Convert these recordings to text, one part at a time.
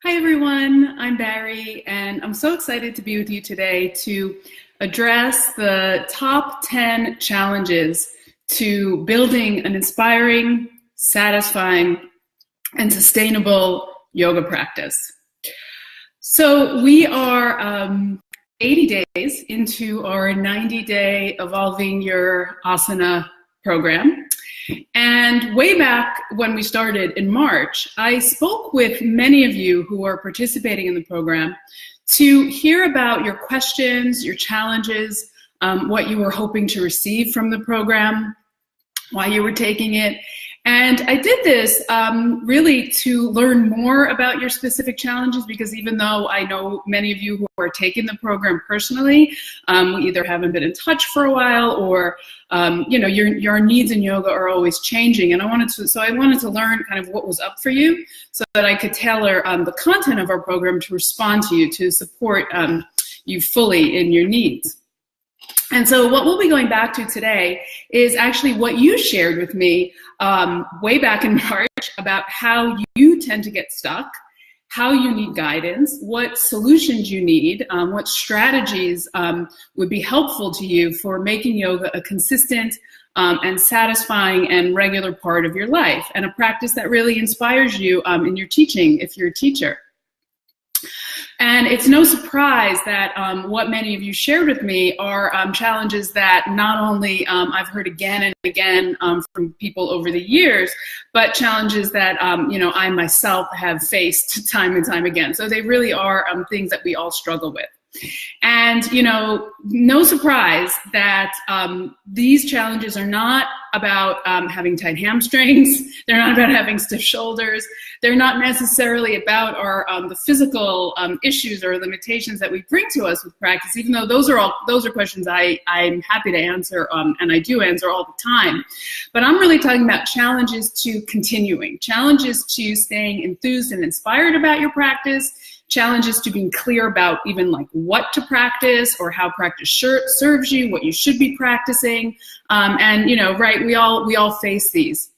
Hi everyone, I'm Barrie, and I'm so excited to be with you today to address the top 10 challenges to building an inspiring, satisfying, and sustainable yoga practice. So we are 80 days into our 90-day Evolving Your Asana program. And way back when we started in March, I spoke with many of you who are participating in the program to hear about your questions, your challenges, what you were hoping to receive from the program, why you were taking it. And I did this really to learn more about your specific challenges, because even though I know many of you who are taking the program personally, we either haven't been in touch for a while or your needs in yoga are always changing. And I wanted to learn kind of what was up for you so that I could tailor the content of our program to respond to you, to support you fully in your needs. And so what we'll be going back to today is actually what you shared with me way back in March about how you tend to get stuck, how you need guidance, what solutions you need, what strategies would be helpful to you for making yoga a consistent and satisfying and regular part of your life, and a practice that really inspires you in your teaching if you're a teacher. And it's no surprise that what many of you shared with me are challenges that not only I've heard again and again from people over the years, but challenges that I myself have faced time and time again. So they really are things that we all struggle with. And, no surprise that these challenges are not about having tight hamstrings. They're not about having stiff shoulders. They're not necessarily about the physical issues or limitations that we bring to us with practice, even though those are questions I'm happy to answer, and I do answer all the time. But I'm really talking about challenges to continuing, challenges to staying enthused and inspired about your practice, challenges to being clear about even like what to practice or how practice serves you, what you should be practicing. Right, we all face these.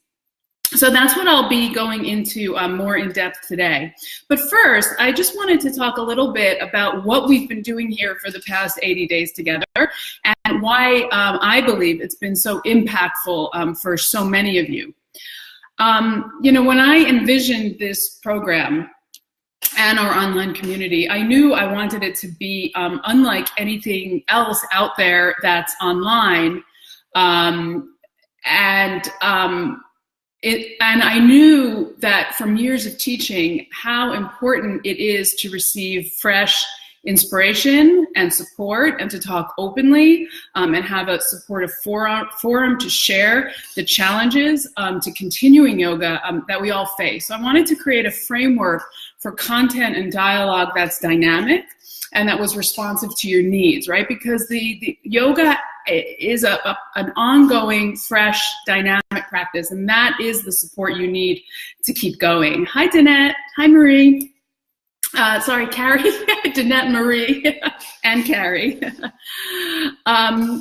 So that's what I'll be going into more in depth today. But first, I just wanted to talk a little bit about what we've been doing here for the past 80 days together, and why I believe it's been so impactful for so many of you. When I envisioned this program and our online community, I knew I wanted it to be unlike anything else out there that's online. And I knew that from years of teaching how important it is to receive fresh inspiration and support, and to talk openly, and have a supportive forum to share the challenges to continuing yoga that we all face. So I wanted to create a framework for content and dialogue that's dynamic and that was responsive to your needs, right? Because the yoga is an ongoing, fresh, dynamic practice, and that is the support you need to keep going. Hi, Danette. Hi, Marie. Sorry, Carrie, Danette, Marie, and Carrie.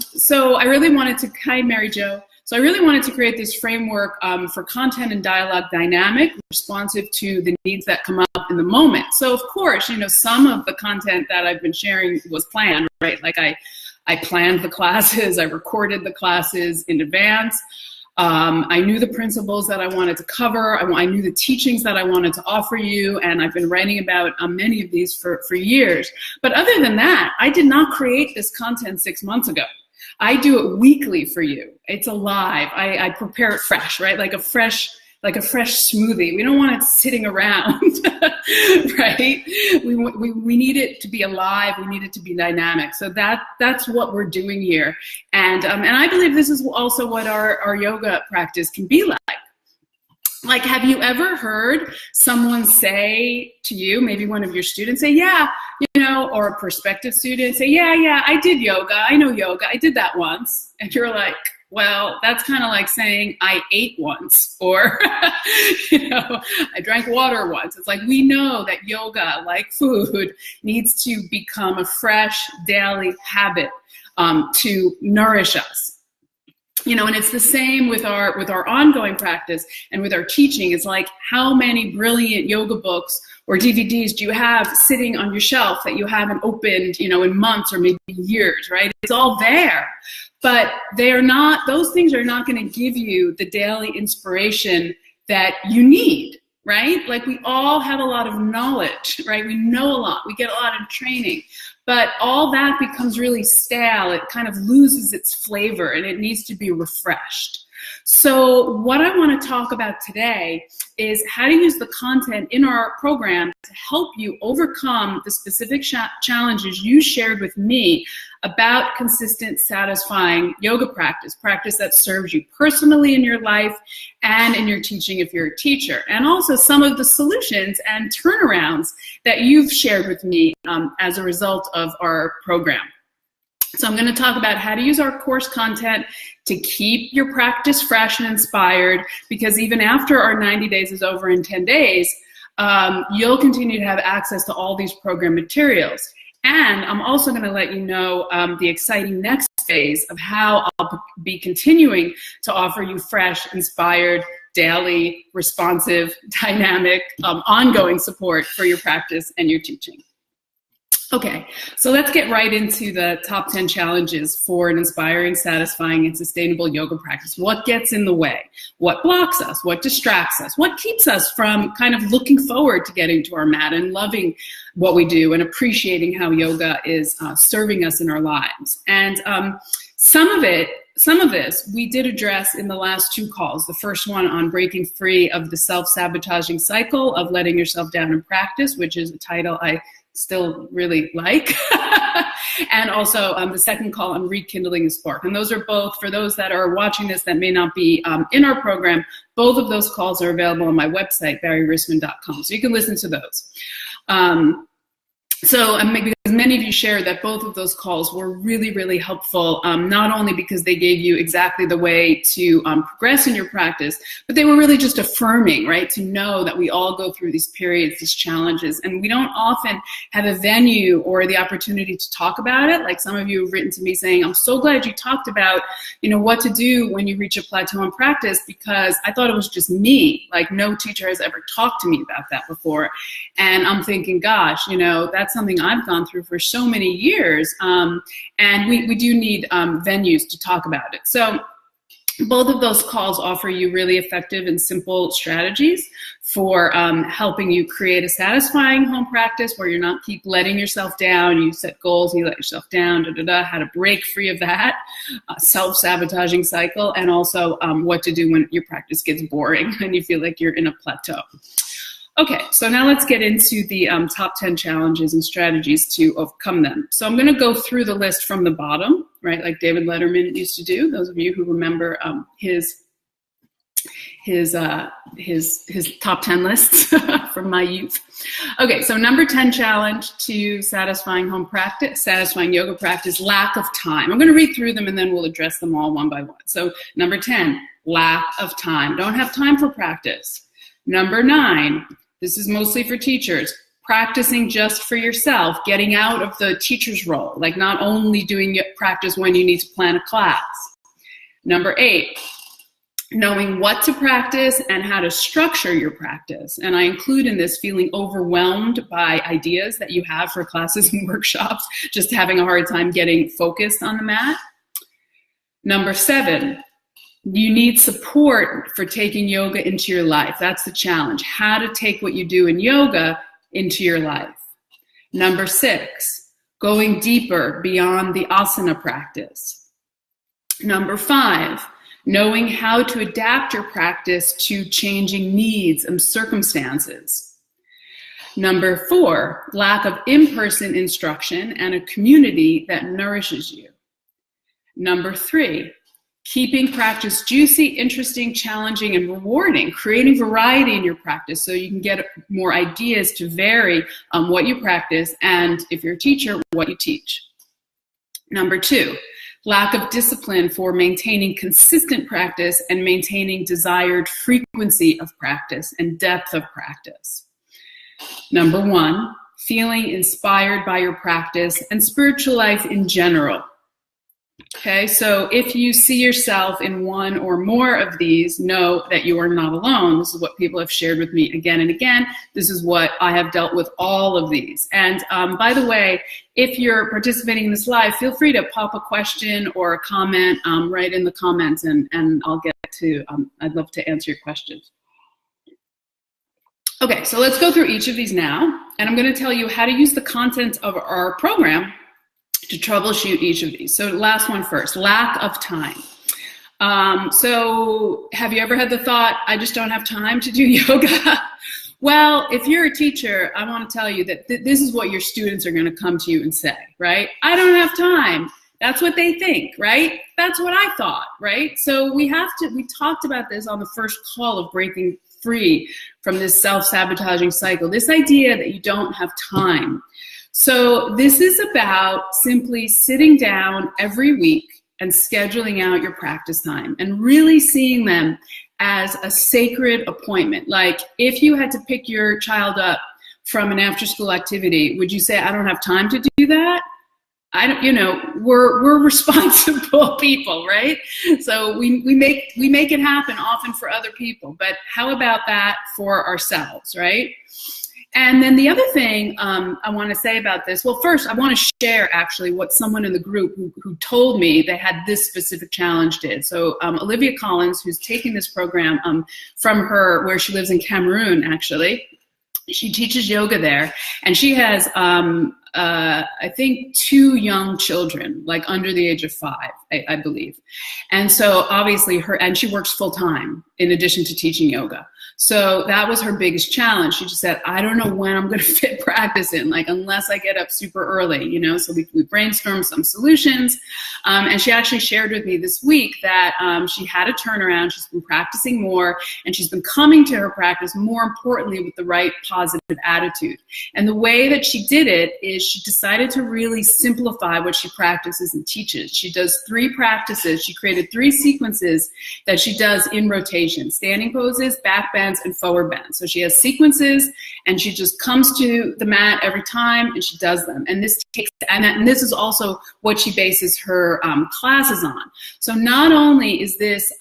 So I really wanted to, hi, Mary Jo. So I really wanted to create this framework for content and dialogue dynamic, responsive to the needs that come up in the moment. So of course, some of the content that I've been sharing was planned, right? Like I planned the classes, I recorded the classes in advance. I knew the principles that I wanted to cover. I knew the teachings that I wanted to offer you, and I've been writing about many of these for years. But other than that, I did not create this content 6 months ago. I do it weekly for you. It's alive. I prepare it fresh, right? Like a fresh smoothie. We don't want it sitting around, right? We need it to be alive. We need it to be dynamic. So that's what we're doing here. And I believe this is also what our yoga practice can be like. Like, have you ever heard someone say to you, maybe one of your students say, yeah, or a prospective student say, yeah, I did yoga. I know yoga. I did that once. And you're like, well, that's kind of like saying I ate once, or, I drank water once. It's like, we know that yoga, like food, needs to become a fresh daily habit to nourish us. and it's the same with our ongoing practice and with our teaching. It's like, how many brilliant yoga books or DVDs do you have sitting on your shelf that you haven't opened, in months or maybe years, right? It's all there, but those things are not going to give you the daily inspiration that you need, right? Like, we all have a lot of knowledge, right? We know a lot, we get a lot of training, but all that becomes really stale. It kind of loses its flavor and it needs to be refreshed. So what I want to talk about today is how to use the content in our program to help you overcome the specific challenges you shared with me about consistent, satisfying yoga practice that serves you personally in your life and in your teaching if you're a teacher, and also some of the solutions and turnarounds that you've shared with me as a result of our program. So I'm going to talk about how to use our course content to keep your practice fresh and inspired, because even after our 90 days is over in 10 days, you'll continue to have access to all these program materials. And I'm also going to let you know the exciting next phase of how I'll be continuing to offer you fresh, inspired, daily, responsive, dynamic, ongoing support for your practice and your teaching. Okay, so let's get right into the top 10 challenges for an inspiring, satisfying, and sustainable yoga practice. What gets in the way? What blocks us? What distracts us? What keeps us from kind of looking forward to getting to our mat and loving what we do and appreciating how yoga is serving us in our lives? And some of this we did address in the last two calls. The first one on breaking free of the self-sabotaging cycle of letting yourself down in practice, which is a title I still really like. And also the second call on rekindling a spark. And those are both, for those that are watching this that may not be in our program, both of those calls are available on my website, barrierisman.com. So you can listen to those. Because many of you shared that both of those calls were really, really helpful, not only because they gave you exactly the way to progress in your practice, but they were really just affirming, right? To know that we all go through these periods, these challenges, and we don't often have a venue or the opportunity to talk about it. Like some of you have written to me saying, I'm so glad you talked about, what to do when you reach a plateau in practice, because I thought it was just me. Like, no teacher has ever talked to me about that before. And I'm thinking, gosh, that's something I've gone through for so many years, and we do need venues to talk about it. So both of those calls offer you really effective and simple strategies for helping you create a satisfying home practice where you're not keep letting yourself down. You set goals, you let yourself down, how to break free of that self-sabotaging cycle, and also what to do when your practice gets boring and you feel like you're in a plateau. Okay, so now let's get into the top 10 challenges and strategies to overcome them. So I'm going to go through the list from the bottom, right, like David Letterman used to do. Those of you who remember his top 10 lists from my youth. Okay, so number 10 challenge to satisfying yoga practice, lack of time. I'm going to read through them and then we'll address them all one by one. So number 10, lack of time. Don't have time for practice. Number 9, this is mostly for teachers, practicing just for yourself, getting out of the teacher's role, like not only doing practice when you need to plan a class. Number 8, knowing what to practice and how to structure your practice. And I include in this feeling overwhelmed by ideas that you have for classes and workshops, just having a hard time getting focused on the mat. Number 7, you need support for taking yoga into your life. That's the challenge, how to take what you do in yoga into your life. Number 6, going deeper beyond the asana practice. Number 5, knowing how to adapt your practice to changing needs and circumstances. Number 4, lack of in-person instruction and a community that nourishes you. Number 3, keeping practice juicy, interesting, challenging, and rewarding, creating variety in your practice so you can get more ideas to vary what you practice and, if you're a teacher, what you teach. Number 2, lack of discipline for maintaining consistent practice and maintaining desired frequency of practice and depth of practice. Number 1, feeling inspired by your practice and spiritual life in general. Okay, so if you see yourself in one or more of these, know that you are not alone. This is what people have shared with me again and again. This is what I have dealt with all of these. And by the way, if you're participating in this live, feel free to pop a question or a comment right in the comments, and I'll get to, I'd love to answer your questions. Okay, so let's go through each of these now, and I'm going to tell you how to use the content of our program to troubleshoot each of these. So last one first, lack of time. So have you ever had the thought, I just don't have time to do yoga? Well, if you're a teacher, I want to tell you that this is what your students are going to come to you and say, right? I don't have time. That's what they think, right? That's what I thought, right? So we talked about this on the first call of breaking free from this self-sabotaging cycle, this idea that you don't have time. So this is about simply sitting down every week and scheduling out your practice time and really seeing them as a sacred appointment. Like if you had to pick your child up from an after-school activity, would you say, I don't have time to do that? We're responsible people, right? So we make it happen often for other people, but how about that for ourselves, right? And then the other thing I want to say about this, well, first I want to share actually what someone in the group who told me they had this specific challenge did. So Olivia Collins, who's taking this program from her, where she lives in Cameroon actually, she teaches yoga there, and she has I think 2 young children, like under the age of 5, I believe. And so obviously and she works full time in addition to teaching yoga. So that was her biggest challenge. She just said, I don't know when I'm going to fit practice in, like unless I get up super early, you know. So we brainstormed some solutions. And she actually shared with me this week that she had a turnaround. She's been practicing more, and she's been coming to her practice, more importantly, with the right positive attitude. And the way that she did it is she decided to really simplify what she practices and teaches. She does 3 practices. She created 3 sequences that she does in rotation: standing poses, back bends, and forward bends. So she has sequences, and she just comes to the mat every time and she does them. And this this is also what she bases her classes on. So not only is this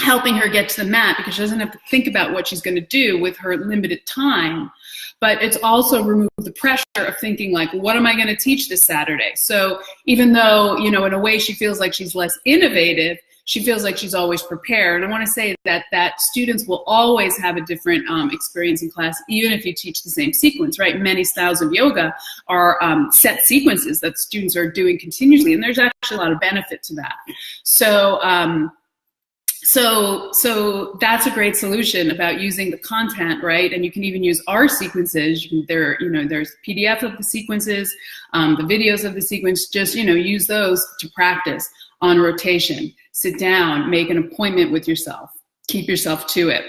helping her get to the mat because she doesn't have to think about what she's going to do with her limited time, but it's also removed the pressure of thinking like, what am I going to teach this Saturday? So even though, you know, in a way she feels like she's less innovative, she feels like she's always prepared. And I want to say that students will always have a different experience in class, even if you teach the same sequence, right? Many styles of yoga are set sequences that students are doing continuously, and there's actually a lot of benefit to that. So that's a great solution about using the content, right? And you can even use our sequences. There's PDF of the sequences, the videos of the sequence. Just use those to practice on rotation. Sit down, make an appointment with yourself, keep yourself to it.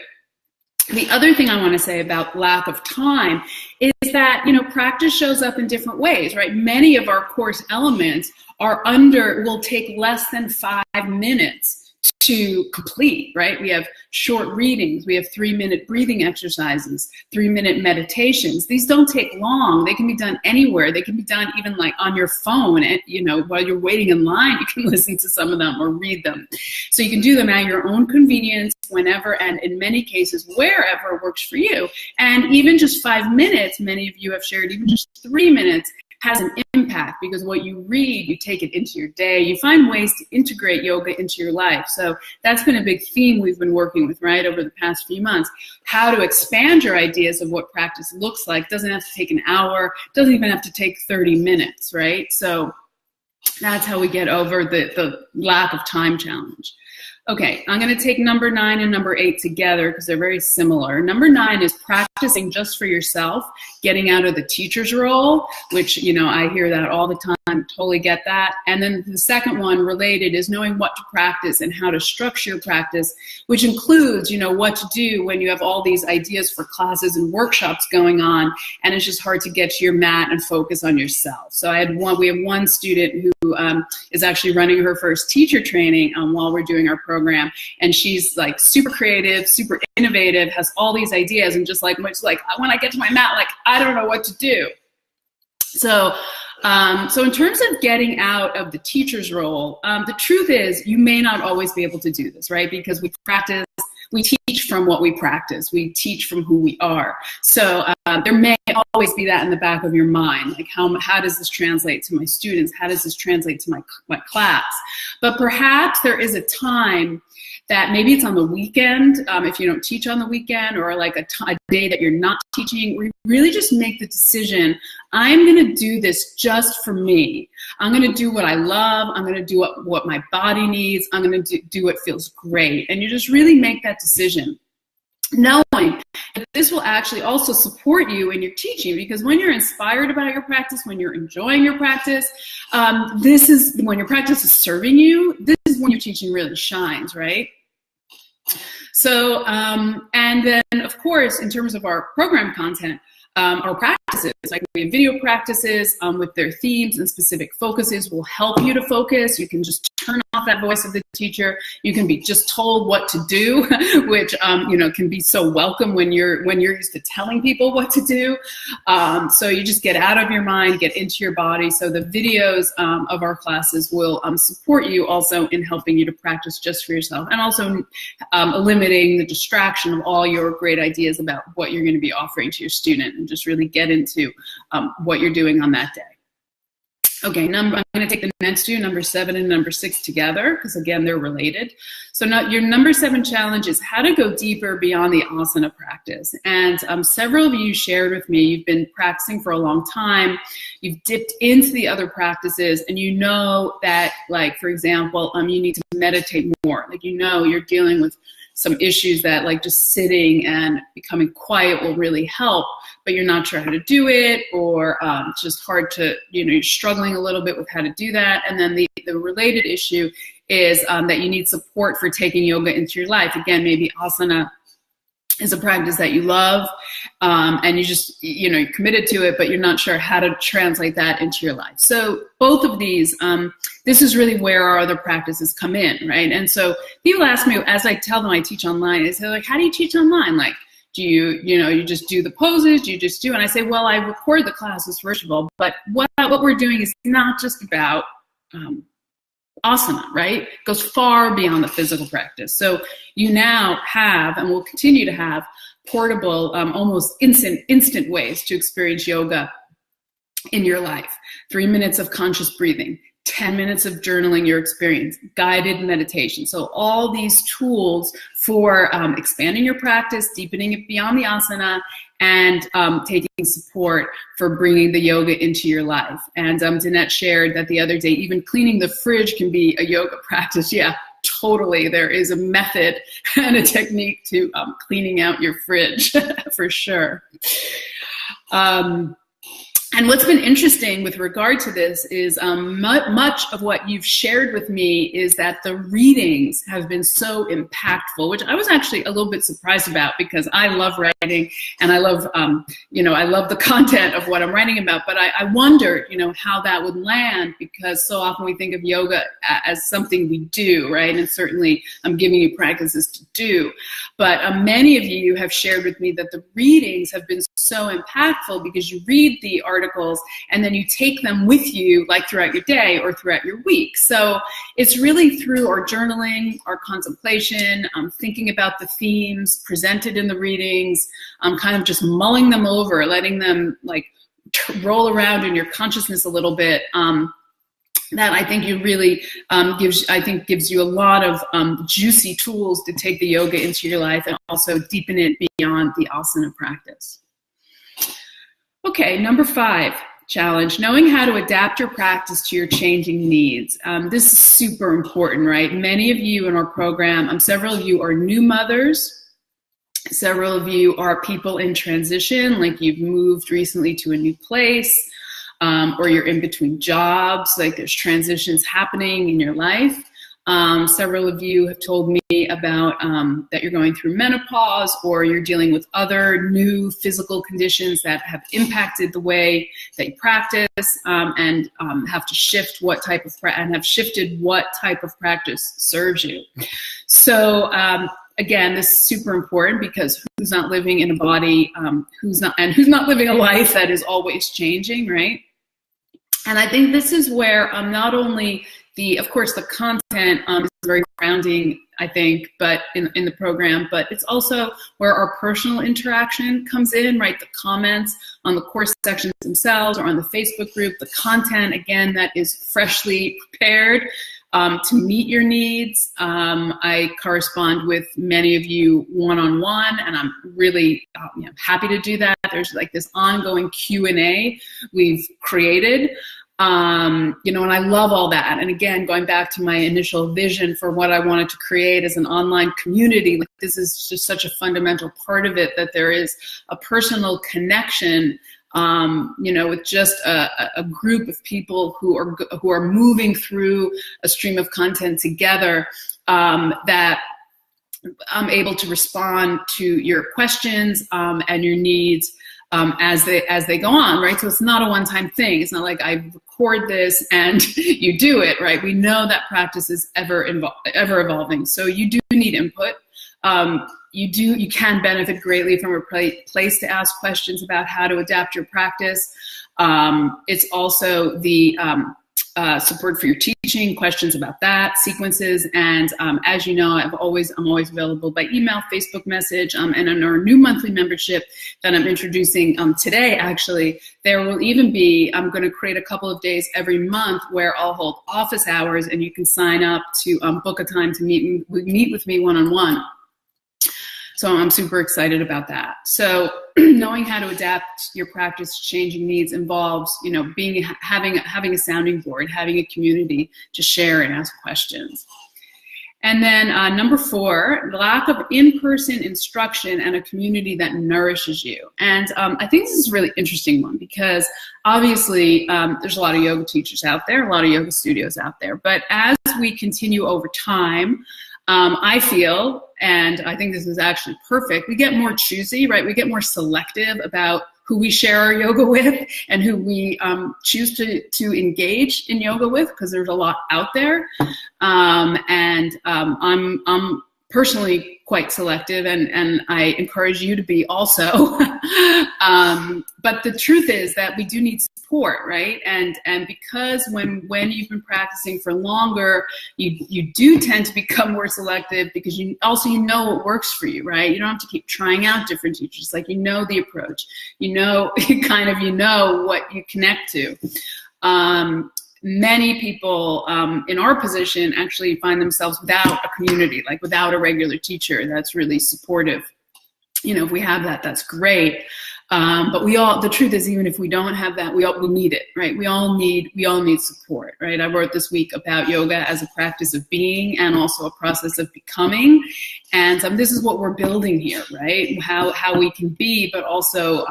The other thing I want to say about lack of time is that, practice shows up in different ways, right? Many of our course elements will take less than 5 minutes to complete, right? We have short readings, we have 3-minute breathing exercises, 3-minute meditations. These don't take long. They can be done anywhere. They can be done even like on your phone, and while you're waiting in line, you can listen to some of them or read them. So you can do them at your own convenience, whenever, and in many cases, wherever works for you. And even just 5 minutes, many of you have shared, even just 3 minutes has an impact, because what you read, you take it into your day. You find ways to integrate yoga into your life. So that's been a big theme we've been working with, right, over the past few months. How to expand your ideas of what practice looks like. Doesn't have to take an hour, doesn't even have to take 30 minutes, right? So that's how we get over the lack of time challenge. Okay, I'm going to take number 9 and number 8 together because they're very similar. Number 9 is practicing just for yourself, getting out of the teacher's role, which, I hear that all the time, totally get that. And then the second one related is knowing what to practice and how to structure your practice, which includes, what to do when you have all these ideas for classes and workshops going on, and it's just hard to get to your mat and focus on yourself. So we have one student who is actually running her first teacher training while we're doing our program, and she's like super creative, super innovative, has all these ideas, and just like when I get to my mat, like I don't know what to do. So So in terms of getting out of the teacher's role, the truth is you may not always be able to do this, right? Because we teach from what we practice. We teach from who we are. So there may always be that in the back of your mind, like how does this translate to my students? How does this translate to my class? But perhaps there is a time that maybe it's on the weekend, if you don't teach on the weekend, or like a day that you're not teaching, where you really just make the decision, I'm gonna do this just for me. I'm gonna do what I love, I'm gonna do what my body needs, I'm gonna do what feels great. And you just really make that decision, knowing that this will actually also support you in your teaching, because when you're inspired about your practice, when you're enjoying your practice, this is when your practice is serving you, this is when your teaching really shines, right? So, and then of course, in terms of our program content, our practices, like we have video practices with their themes and specific focuses will help you to focus. You can just turn off that voice of the teacher. You can be just told what to do, which can be so welcome when you're used to telling people what to do. So you just get out of your mind, get into your body. So the videos of our classes will support you also in helping you to practice just for yourself, and also eliminating the distraction of all your great ideas about what you're going to be offering to your student, and just really get into what you're doing on that day. Okay, I'm going to take the next two, number 7 and number 6 together, because again, they're related. So now your number 7 challenge is how to go deeper beyond the asana practice. And several of you shared with me, you've been practicing for a long time, you've dipped into the other practices, and you know that, like, for example, you need to meditate more. Like, you're dealing with some issues that, like, just sitting and becoming quiet will really help, but you're not sure how to do it, or it's just hard to, you're struggling a little bit with how to do that. And then the related issue is that you need support for taking yoga into your life. Again, maybe asana is a practice that you love, and you just, you're committed to it, but you're not sure how to translate that into your life. So both of these, this is really where our other practices come in, right? And so people ask me, as I tell them I teach online, they say, like, how do you teach online? Like, do you just do the poses? Do you just do? And I say, well, I record the classes first of all, but what we're doing is not just about asana, right? It goes far beyond the physical practice. So you now have, and will continue to have, portable, almost instant ways to experience yoga in your life. 3 minutes of conscious breathing, 10 minutes of journaling your experience, guided meditation. So all these tools for expanding your practice, deepening it beyond the asana, and taking support for bringing the yoga into your life. And Danette shared that the other day, even cleaning the fridge can be a yoga practice. Yeah, totally. There is a method and a technique to cleaning out your fridge for sure. And what's been interesting with regard to this is much of what you've shared with me is that the readings have been so impactful, which I was actually a little bit surprised about, because I love writing and I love, I love the content of what I'm writing about. But I wondered, how that would land, because so often we think of yoga as something we do, right? And certainly I'm giving you practices to do. But many of you have shared with me that the readings have been so impactful because you read the articles and then you take them with you, like throughout your day or throughout your week. So it's really through our journaling, our contemplation, thinking about the themes presented in the readings, kind of just mulling them over, letting them like roll around in your consciousness a little bit. That I think you really gives you a lot of juicy tools to take the yoga into your life and also deepen it beyond the asana practice. Okay, number 5 challenge, knowing how to adapt your practice to your changing needs. This is super important, right? Many of you in our program, several of you are new mothers. Several of you are people in transition, like you've moved recently to a new place, or you're in between jobs, like there's transitions happening in your life. Several of you have told me about that you're going through menopause, or you're dealing with other new physical conditions that have impacted the way that you practice, and have to shift what type of have shifted what type of practice serves you. So again, this is super important, because who's not living in a body, who's not living a life that is always changing, right? And I think this is where not only of course, the content is very grounding, I think, but in the program, but it's also where our personal interaction comes in, right? The comments on the course sections themselves or on the Facebook group, the content, again, that is freshly prepared to meet your needs. I correspond with many of you one-on-one, and I'm really happy to do that. There's like this ongoing Q&A we've created. And I love all that. And again, going back to my initial vision for what I wanted to create as an online community, like this is just such a fundamental part of it, that there is a personal connection, with just a group of people who are moving through a stream of content together, that I'm able to respond to your questions and your needs as they go on, right? So it's not a one-time thing. It's not like I record this and you do it, right? We know that practice is ever evolving. So you do need input. You can benefit greatly from a place to ask questions about how to adapt your practice. It's also the support for your teaching, questions about that, sequences, and as you know, I'm always available by email, Facebook message, and in our new monthly membership that I'm introducing today, actually, there will even be, I'm going to create a couple of days every month where I'll hold office hours, and you can sign up to book a time to meet with me one-on-one. So I'm super excited about that. So knowing how to adapt your practice to changing needs involves, having a sounding board, having a community to share and ask questions. And then number 4, lack of in-person instruction and a community that nourishes you. And I think this is a really interesting one because obviously there's a lot of yoga teachers out there, a lot of yoga studios out there. But as we continue over time, I feel, and I think this is actually perfect, we get more choosy, right? We get more selective about who we share our yoga with and who we choose to engage in yoga with, because there's a lot out there. I'm personally quite selective, and I encourage you to be also. But the truth is that we do need support, right? And because when you've been practicing for longer, you do tend to become more selective because you know what works for you, right? You don't have to keep trying out different teachers. Like, you know the approach, you know what you connect to. Many people in our position actually find themselves without a community, like without a regular teacher that's really supportive. If we have that, that's great. But the truth is, even if we don't have that, we need it, right? We all need support, right? I wrote this week about yoga as a practice of being and also a process of becoming. And this is what we're building here, right? How we can be, but also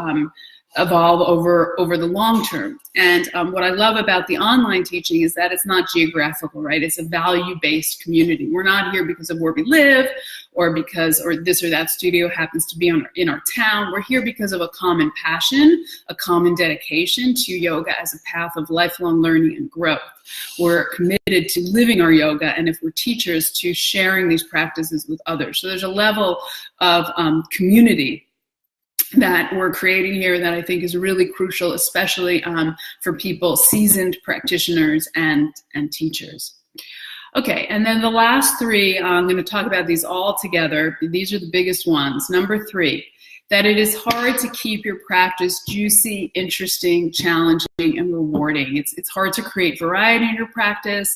evolve over the long term. And what I love about the online teaching is that it's not geographical, right? It's a value-based community. We're not here because of where we live or this or that studio happens to be in our town. We're here because of a common passion, a common dedication to yoga as a path of lifelong learning and growth. We're committed to living our yoga, and if we're teachers, to sharing these practices with others. So there's a level of community that we're creating here that I think is really crucial, especially for people, seasoned practitioners and teachers. Okay, and then the last 3, I'm going to talk about these all together. These are the biggest ones. Number 3, that it is hard to keep your practice juicy, interesting, challenging, and rewarding. It's hard to create variety in your practice.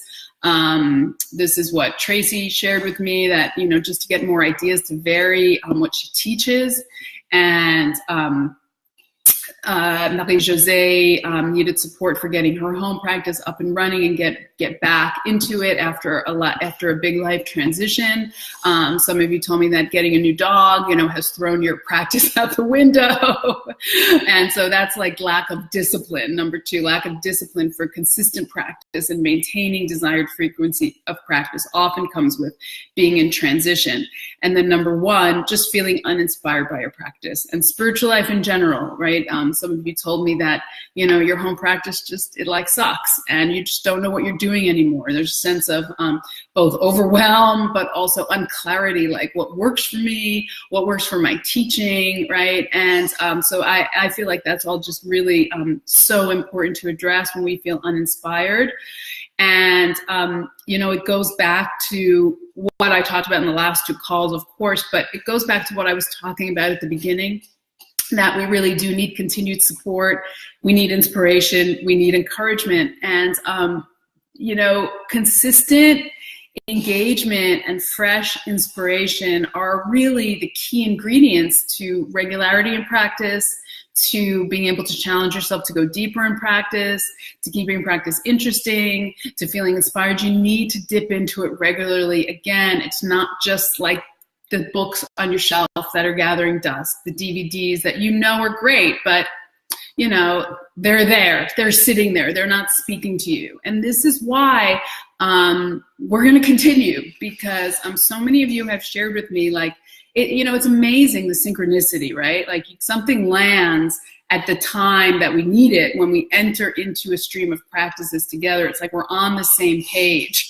This is what Tracy shared with me, that, just to get more ideas to vary what she teaches. And Marie-Josée needed support for getting her home practice up and running and get back into it after a big life transition. Some of you told me that getting a new dog, has thrown your practice out the window. And so that's like lack of discipline. Number 2, lack of discipline for consistent practice and maintaining desired frequency of practice often comes with being in transition. And then number one, just feeling uninspired by your practice and spiritual life in general, right? Some of you told me that, you know, your home practice it like sucks and you just don't know what you're doing anymore. There's a sense of both overwhelm, but also unclarity, like what works for me, what works for my teaching, right? And so I feel like that's all just really so important to address when we feel uninspired. And, you know, it goes back to what I talked about in the last two calls, of course, but it goes back to what I was talking about at the beginning, that we really do need continued support. We need inspiration. We need encouragement. And, you know, consistent engagement and fresh inspiration are really the key ingredients to regularity in practice, to being able to challenge yourself to go deeper in practice, to keeping practice interesting, to feeling inspired. You need to dip into it regularly. Again, it's not just like the books on your shelf that are gathering dust, the DVDs that you know are great, but you know, they're there, they're sitting there, they're not speaking to you. And this is why we're gonna continue, because so many of you have shared with me, like, you know, it's amazing the synchronicity, right? Like something lands at the time that we need it when we enter into a stream of practices together. It's like we're on the same page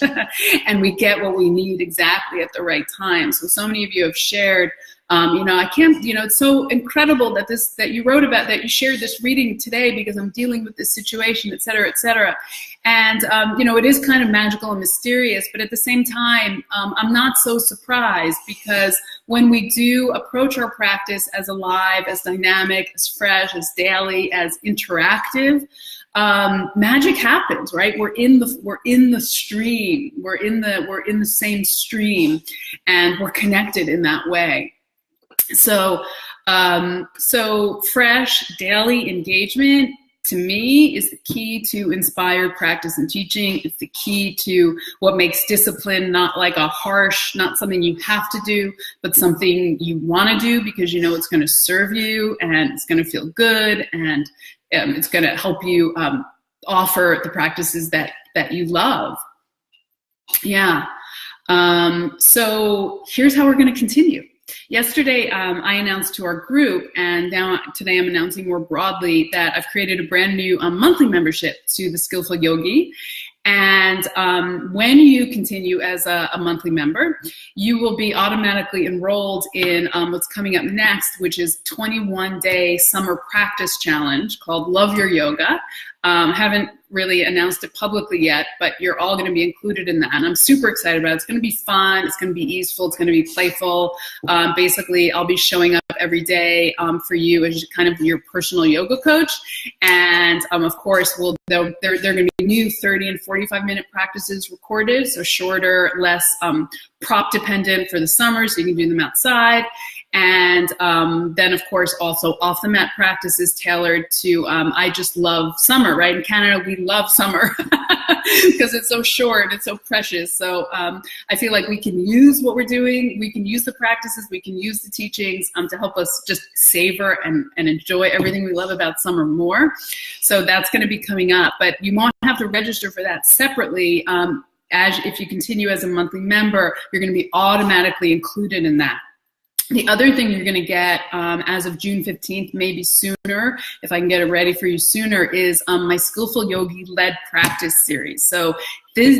and we get what we need exactly at the right time. So many of you have shared, you know, I can't, you know, it's so incredible that that you wrote about, that you shared this reading today because I'm dealing with this situation, et cetera, et cetera. And, you know, it is kind of magical and mysterious, but at the same time, I'm not so surprised, because when we do approach our practice as alive, as dynamic, as fresh, as daily, as interactive, magic happens, right? We're in the stream. We're in the same stream, and we're connected in that way. So fresh daily engagement, to me, is the key to inspired practice and teaching. It's the key to what makes discipline not like a harsh, not something you have to do, but something you want to do because you know it's going to serve you and it's going to feel good, and it's going to help you offer the practices that you love. Yeah. So here's how we're going to continue. Yesterday, I announced to our group, and now today I'm announcing more broadly, that I've created a brand new monthly membership to the Skillful Yogi. And when you continue as a monthly member, you will be automatically enrolled in what's coming up next, which is 21-day summer practice challenge called Love Your Yoga. Haven't really announced it publicly yet, but you're all going to be included in that. And I'm super excited about it. It's going to be fun. It's going to be easeful. It's going to be playful. Basically, I'll be showing up every day for you as kind of your personal yoga coach. And of course, there are going to be new 30 and 45-minute practices recorded, so shorter, less prop dependent for the summer, so you can do them outside. And then, of course, also off the mat practices tailored to, I just love summer, right? In Canada, we love summer because it's so short, it's so precious. So I feel like we can use what we're doing. We can use the practices, we can use the teachings to help us just savor and enjoy everything we love about summer more. So that's going to be coming up, but you won't have to register for that separately. If you continue as a monthly member, you're going to be automatically included in that. The other thing you're going to get as of June 15th, maybe sooner, if I can get it ready for you sooner, is my Skillful Yogi led practice series. So this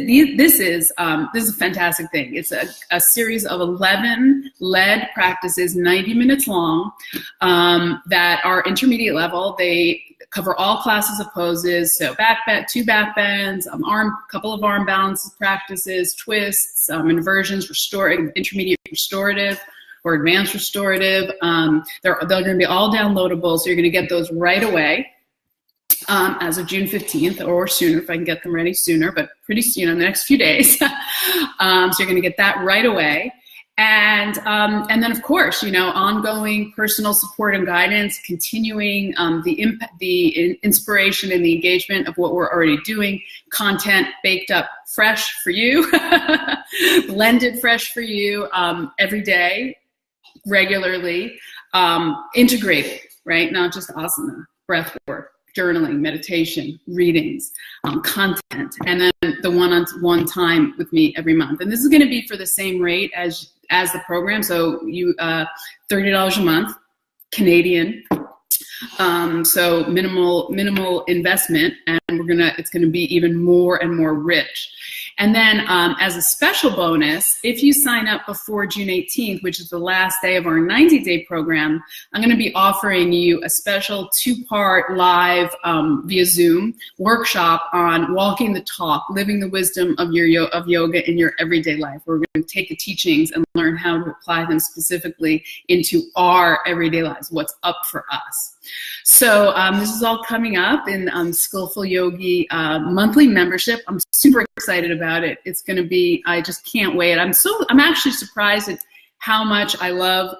is a fantastic thing. It's a series of 11 led practices, 90 minutes long, that are intermediate level. They cover all classes of poses, so two back bends, couple of arm balances practices, twists, inversions, intermediate restorative, or advanced restorative. They're going to be all downloadable, so you're going to get those right away as of June 15th or sooner, if I can get them ready sooner, but pretty soon, in the next few days. So you're going to get that right away. And then, of course, ongoing personal support and guidance, continuing the inspiration and the engagement of what we're already doing, content baked up fresh for you, blended fresh for you every day, regularly, integrated, right? Not just asana, breath work, journaling, meditation, readings, content, and then the one-on-one time with me every month. And this is going to be for the same rate as as the program. So you $30 a month, Canadian. So minimal investment, and it's gonna be even more and more rich. And then as a special bonus, if you sign up before June 18th, which is the last day of our 90-day program, I'm going to be offering you a special 2-part live via Zoom workshop on walking the talk, living the wisdom of yoga in your everyday life. We're going to take the teachings and learn how to apply them specifically into our everyday lives, what's up for us. So this is all coming up in Skillful Yogi monthly membership. I'm super excited about it. It's going to be, I just can't wait. I'm actually surprised at how much I love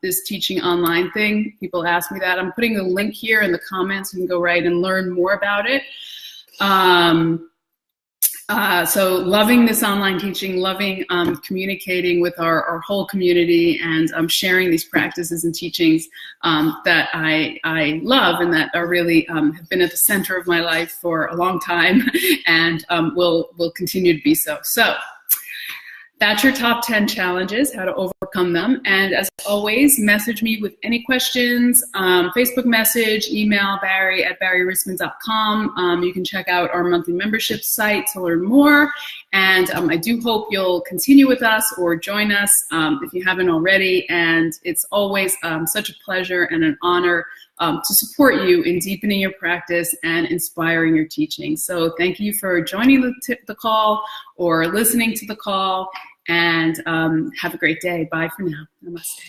this teaching online thing. People ask me that. I'm putting the link here in the comments. You can go right and learn more about it. So loving this online teaching, loving communicating with our whole community, and sharing these practices and teachings that I love and that are really have been at the center of my life for a long time, and will continue to be so. So that's your top 10 challenges, how to overcome them. And as always, message me with any questions, Facebook message, email barrie@barrierisman.com. You can check out our monthly membership site to learn more. And I do hope you'll continue with us or join us if you haven't already. And it's always such a pleasure and an honor to support you in deepening your practice and inspiring your teaching. So thank you for joining the call or listening to the call, and have a great day. Bye for now. Namaste.